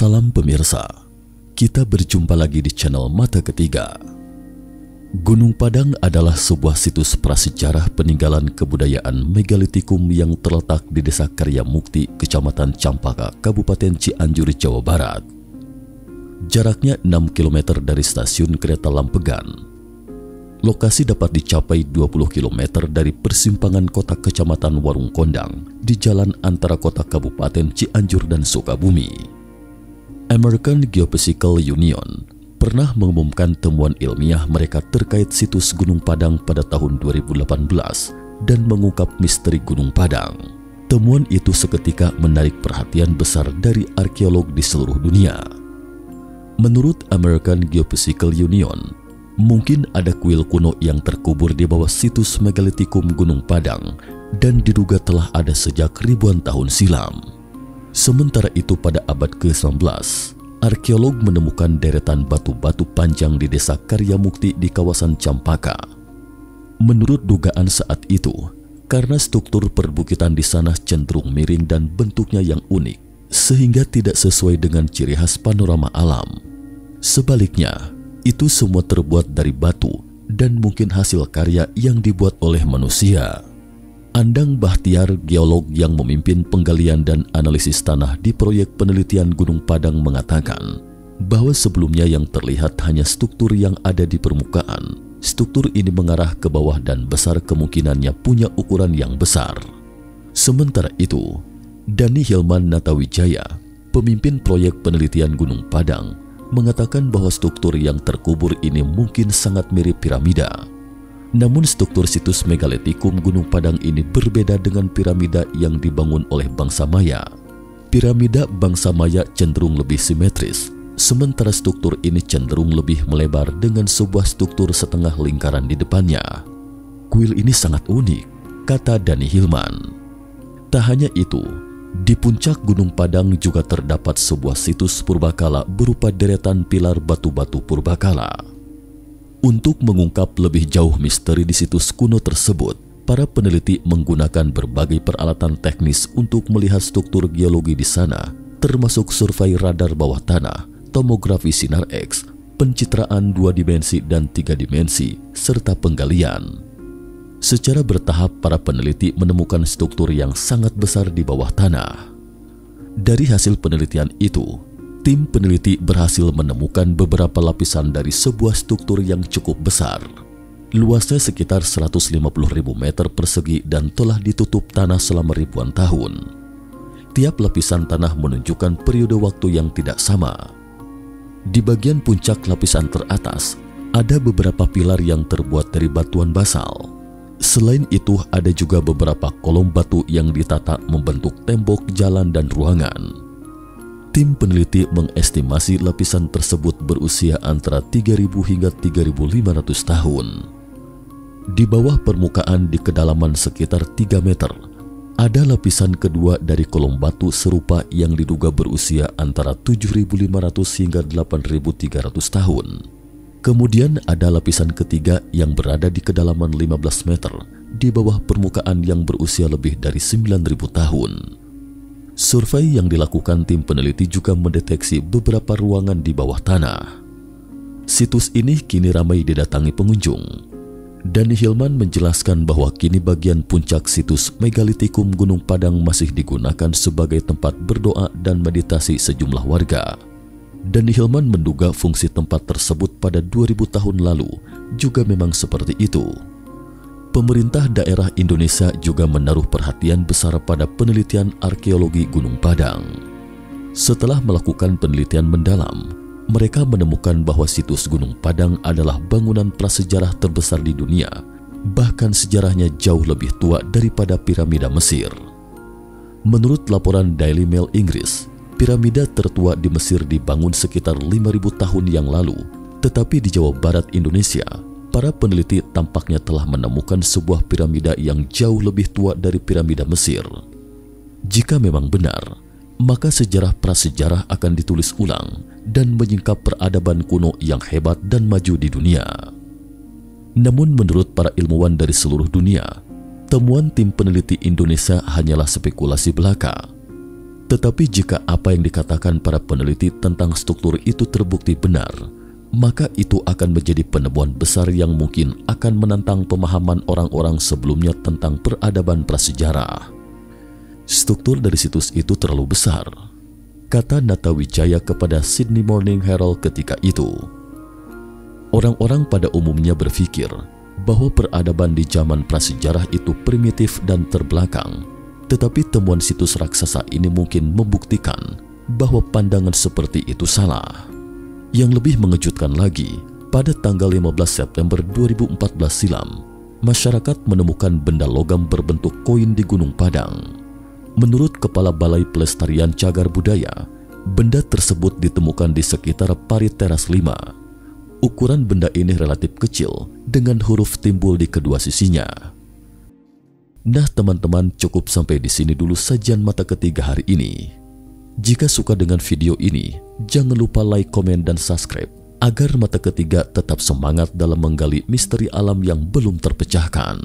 Salam pemirsa, kita berjumpa lagi di channel Mata Ketiga. Gunung Padang adalah sebuah situs prasejarah peninggalan kebudayaan megalitikum yang terletak di Desa Karyamukti, Kecamatan Campaka, Kabupaten Cianjur, Jawa Barat. Jaraknya 6 km dari stasiun kereta Lampegan. Lokasi dapat dicapai 20 km dari persimpangan kota Kecamatan Warung Kondang di jalan antara kota Kabupaten Cianjur dan Sukabumi. American Geophysical Union pernah mengumumkan temuan ilmiah mereka terkait situs Gunung Padang pada tahun 2018 dan mengungkap misteri Gunung Padang. Temuan itu seketika menarik perhatian besar dari arkeolog di seluruh dunia. Menurut American Geophysical Union, mungkin ada kuil kuno yang terkubur di bawah situs megalitikum Gunung Padang dan diduga telah ada sejak ribuan tahun silam. Sementara itu pada abad ke-19, arkeolog menemukan deretan batu-batu panjang di Desa Karyamukti di kawasan Campaka. Menurut dugaan saat itu, karena struktur perbukitan di sana cenderung miring dan bentuknya yang unik, sehingga tidak sesuai dengan ciri khas panorama alam. Sebaliknya, itu semua terbuat dari batu dan mungkin hasil karya yang dibuat oleh manusia. Andang Bahtiar, geolog yang memimpin penggalian dan analisis tanah di proyek penelitian Gunung Padang, mengatakan bahwa sebelumnya yang terlihat hanya struktur yang ada di permukaan. Struktur ini mengarah ke bawah dan besar kemungkinannya punya ukuran yang besar. Sementara itu, Dani Hilman Natawijaya, pemimpin proyek penelitian Gunung Padang, mengatakan bahwa struktur yang terkubur ini mungkin sangat mirip piramida. Namun struktur situs megalitikum Gunung Padang ini berbeda dengan piramida yang dibangun oleh bangsa Maya. Piramida bangsa Maya cenderung lebih simetris, sementara struktur ini cenderung lebih melebar dengan sebuah struktur setengah lingkaran di depannya. Kuil ini sangat unik, kata Dani Hilman. Tak hanya itu, di puncak Gunung Padang juga terdapat sebuah situs purbakala berupa deretan pilar batu-batu purbakala. Untuk mengungkap lebih jauh misteri di situs kuno tersebut, para peneliti menggunakan berbagai peralatan teknis untuk melihat struktur geologi di sana, termasuk survei radar bawah tanah, tomografi sinar X, pencitraan 2 dimensi dan 3 dimensi, serta penggalian. Secara bertahap, para peneliti menemukan struktur yang sangat besar di bawah tanah. Dari hasil penelitian itu, tim peneliti berhasil menemukan beberapa lapisan dari sebuah struktur yang cukup besar. Luasnya sekitar 150.000 meter persegi dan telah ditutup tanah selama ribuan tahun. Tiap lapisan tanah menunjukkan periode waktu yang tidak sama. Di bagian puncak lapisan teratas, ada beberapa pilar yang terbuat dari batuan basal. Selain itu, ada juga beberapa kolom batu yang ditata membentuk tembok, jalan, dan ruangan. Tim peneliti mengestimasi lapisan tersebut berusia antara 3.000 hingga 3.500 tahun. Di bawah permukaan di kedalaman sekitar 3 meter, ada lapisan kedua dari kolom batu serupa yang diduga berusia antara 7.500 hingga 8.300 tahun. Kemudian ada lapisan ketiga yang berada di kedalaman 15 meter di bawah permukaan yang berusia lebih dari 9.000 tahun. Survei yang dilakukan tim peneliti juga mendeteksi beberapa ruangan di bawah tanah. Situs ini kini ramai didatangi pengunjung. Dani Hilman menjelaskan bahwa kini bagian puncak situs megalitikum Gunung Padang masih digunakan sebagai tempat berdoa dan meditasi sejumlah warga. Dani Hilman menduga fungsi tempat tersebut pada 2000 tahun lalu juga memang seperti itu. Pemerintah daerah Indonesia juga menaruh perhatian besar pada penelitian arkeologi Gunung Padang. Setelah melakukan penelitian mendalam, mereka menemukan bahwa situs Gunung Padang adalah bangunan prasejarah terbesar di dunia, bahkan sejarahnya jauh lebih tua daripada piramida Mesir. Menurut laporan Daily Mail Inggris, piramida tertua di Mesir dibangun sekitar 5.000 tahun yang lalu, tetapi di Jawa Barat Indonesia, para peneliti tampaknya telah menemukan sebuah piramida yang jauh lebih tua dari piramida Mesir. Jika memang benar, maka sejarah prasejarah akan ditulis ulang dan menyingkap peradaban kuno yang hebat dan maju di dunia. Namun menurut para ilmuwan dari seluruh dunia, temuan tim peneliti Indonesia hanyalah spekulasi belaka. Tetapi jika apa yang dikatakan para peneliti tentang struktur itu terbukti benar, maka itu akan menjadi penemuan besar yang mungkin akan menantang pemahaman orang-orang sebelumnya tentang peradaban prasejarah. Struktur dari situs itu terlalu besar, kata Nata Wijaya kepada Sydney Morning Herald ketika itu. Orang-orang pada umumnya berpikir bahwa peradaban di zaman prasejarah itu primitif dan terbelakang, tetapi temuan situs raksasa ini mungkin membuktikan bahwa pandangan seperti itu salah. Yang lebih mengejutkan lagi, pada tanggal 15 September 2014 silam, masyarakat menemukan benda logam berbentuk koin di Gunung Padang. Menurut Kepala Balai Pelestarian Cagar Budaya, benda tersebut ditemukan di sekitar Parit Teras 5. Ukuran benda ini relatif kecil dengan huruf timbul di kedua sisinya. Nah teman-teman, cukup sampai di sini dulu sajian Mata Ketiga hari ini. Jika suka dengan video ini, jangan lupa like, komen, dan subscribe agar Mata Ketiga tetap semangat dalam menggali misteri alam yang belum terpecahkan.